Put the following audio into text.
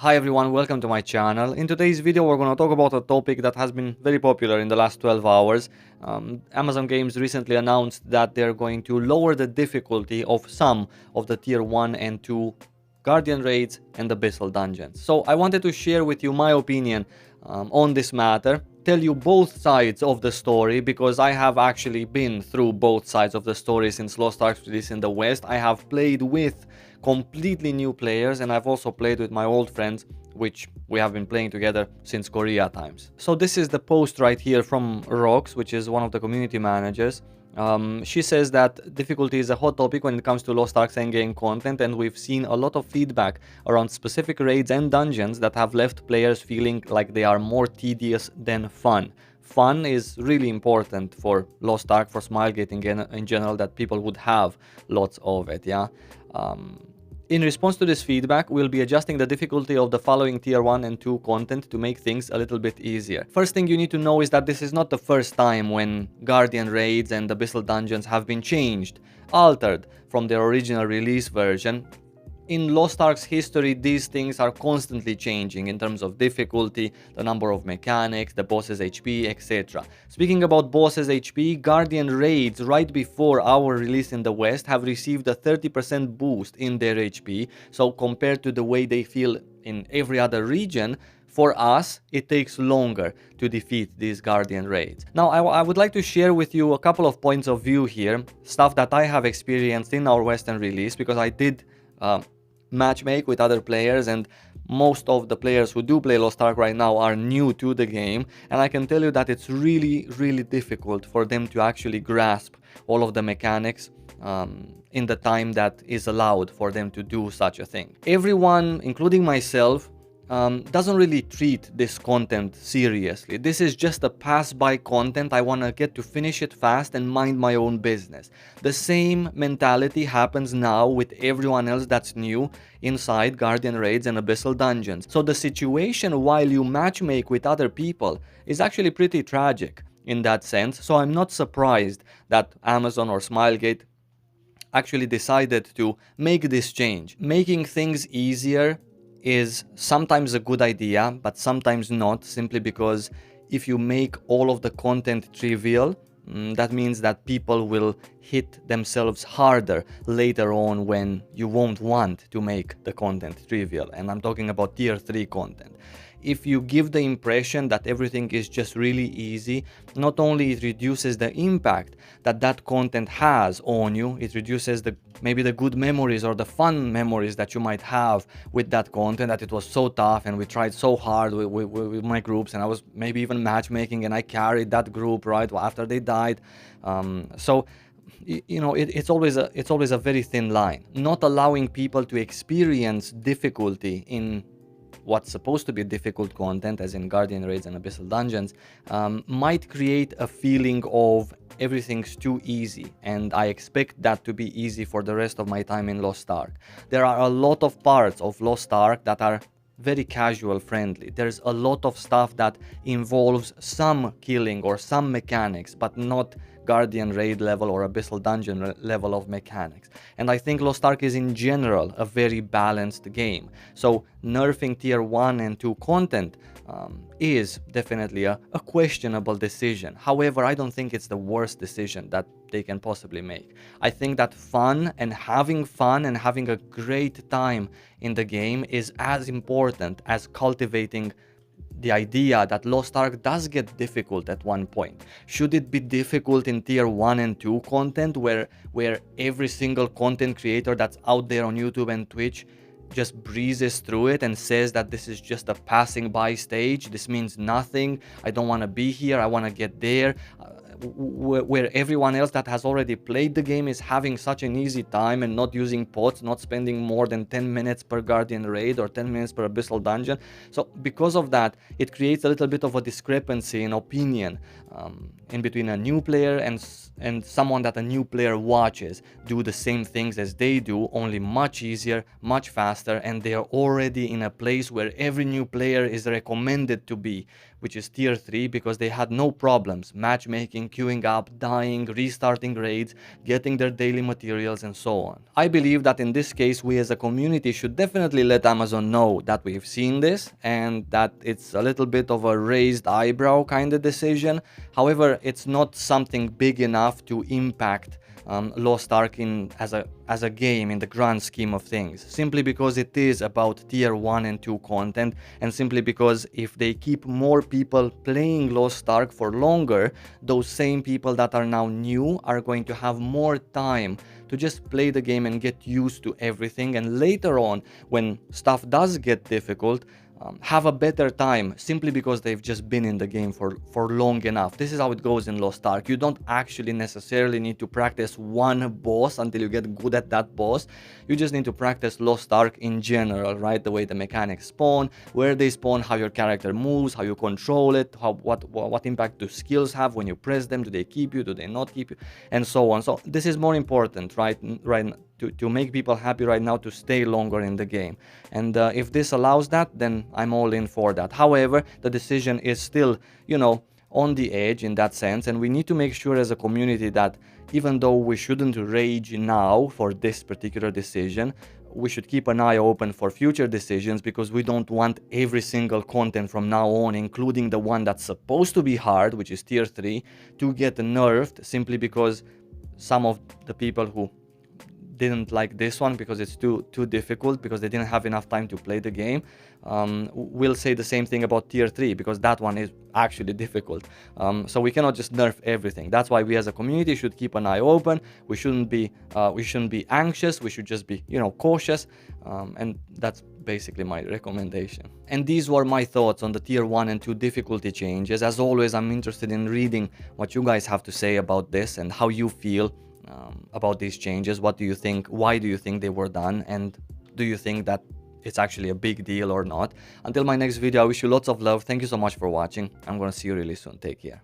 Hi everyone, welcome to my channel. In today's video we're going to talk about a topic that has been very popular in the last 12 hours. Amazon Games recently announced that they're going to lower the difficulty of some of the tier 1 and 2 Guardian raids and Abyssal dungeons. So I wanted to share with you my opinion on this matter, tell you both sides of the story, because I have actually been through both sides of the story since Lost Ark's release in the West. I have played with completely new players, and I've also played with my old friends, which we have been playing together since Korea times. So this is the post right here from Rox, which is one of the community managers. She says that difficulty is a hot topic when it comes to Lost Ark's endgame content, and we've seen a lot of feedback around specific raids and dungeons that have left players feeling like they are more tedious than fun. Fun is really important for Lost Ark, for Smilegate in general, that people would have lots of it, yeah? In response to this feedback, we'll be adjusting the difficulty of the following tier 1 and 2 content to make things a little bit easier. First thing you need to know is that this is not the first time when Guardian raids and Abyssal dungeons have been changed, altered from their original release version. In Lost Ark's history, these things are constantly changing in terms of difficulty, the number of mechanics, the boss's HP, etc. Speaking about boss's HP, Guardian raids right before our release in the West have received a 30% boost in their HP, so compared to the way they feel in every other region, for us, it takes longer to defeat these Guardian raids. Now, I would like to share with you a couple of points of view here, stuff that I have experienced in our Western release, because I did matchmake with other players, and most of the players who do play Lost Ark right now are new to the game, and I can tell you that it's really difficult for them to actually grasp all of the mechanics in the time that is allowed for them to do such a thing. Everyone, including myself, doesn't really treat this content seriously. This is just a pass-by content. I want to get to finish it fast and mind my own business. The same mentality happens now with everyone else that's new inside Guardian raids and Abyssal dungeons. So the situation while you matchmake with other people is actually pretty tragic in that sense. So I'm not surprised that Amazon or Smilegate actually decided to make this change. Making things easier is sometimes a good idea, but sometimes not, simply because if you make all of the content trivial, that means that people will hit themselves harder later on when you won't want to make the content trivial. And I'm talking about tier 3 content. If you give the impression that everything is just really easy, not only it reduces the impact that that content has on you, it reduces maybe the good memories or the fun memories that you might have with that content, that it was so tough and we tried so hard with my groups, and I was maybe even matchmaking and I carried that group right after they died. So you know, it's always a very thin line. Not allowing people to experience difficulty in what's supposed to be difficult content, as in Guardian raids and Abyssal dungeons, might create a feeling of everything's too easy, and I expect that to be easy for the rest of my time in Lost Ark. There are a lot of parts of Lost Ark that are very casual friendly. There's a lot of stuff that involves some killing or some mechanics, but not Guardian raid level or Abyssal dungeon level of mechanics. And I think Lost Ark is in general a very balanced game. So nerfing tier 1 and 2 content is definitely a questionable decision. However, I don't think it's the worst decision that they can possibly make. I think that fun and having a great time in the game is as important as cultivating the idea that Lost Ark does get difficult at one point. Should it be difficult in tier 1 and 2 content where every single content creator that's out there on YouTube and Twitch just breezes through it and says that this is just a passing by stage, this means nothing, I don't want to be here, I want to get there, where everyone else that has already played the game is having such an easy time and not using pots, not spending more than 10 minutes per Guardian raid or 10 minutes per Abyssal dungeon. So because of that, it creates a little bit of a discrepancy in opinion in between a new player and someone that a new player watches do the same things as they do, only much easier, much faster, and they are already in a place where every new player is recommended to be, which is tier 3, because they had no problems matchmaking queuing up, dying, restarting raids, getting their daily materials, and so on. I believe that in this case, we as a community should definitely let Amazon know that we've seen this and that it's a little bit of a raised eyebrow kind of decision. However, it's not something big enough to impact Lost Ark as a game in the grand scheme of things, simply because it is about tier 1 and 2 content, and simply because if they keep more people playing Lost Ark for longer, those same people that are now new are going to have more time to just play the game and get used to everything, and later on, when stuff does get difficult, have a better time simply because they've just been in the game for long enough. This is how it goes in Lost Ark. You don't actually necessarily need to practice one boss until you get good at that boss. You just need to practice Lost Ark in general, right? The way the mechanics spawn, where they spawn, how your character moves, how you control it, what impact do skills have when you press them, do they keep you, do they not keep you, and so on. So this is more important, right to make people happy right now, to stay longer in the game. And if this allows that, then I'm all in for that. However, the decision is still, on the edge in that sense, and we need to make sure as a community that even though we shouldn't rage now for this particular decision, we should keep an eye open for future decisions, because we don't want every single content from now on, including the one that's supposed to be hard, which is tier 3, to get nerfed simply because some of the people who didn't like this one because it's too difficult, because they didn't have enough time to play the game, will say the same thing about tier 3, because that one is actually difficult. So we cannot just nerf everything. That's why we as a community should keep an eye open. We shouldn't be anxious. We should just be cautious, and that's basically my recommendation. And these were my thoughts on the tier 1 and 2 difficulty changes. As always, I'm interested in reading what you guys have to say about this and how you feel about these changes. What do you think? Why do you think they were done? And do you think that it's actually a big deal or not? Until my next video, I wish you lots of love. Thank you so much for watching. I'm gonna see you really soon. Take care.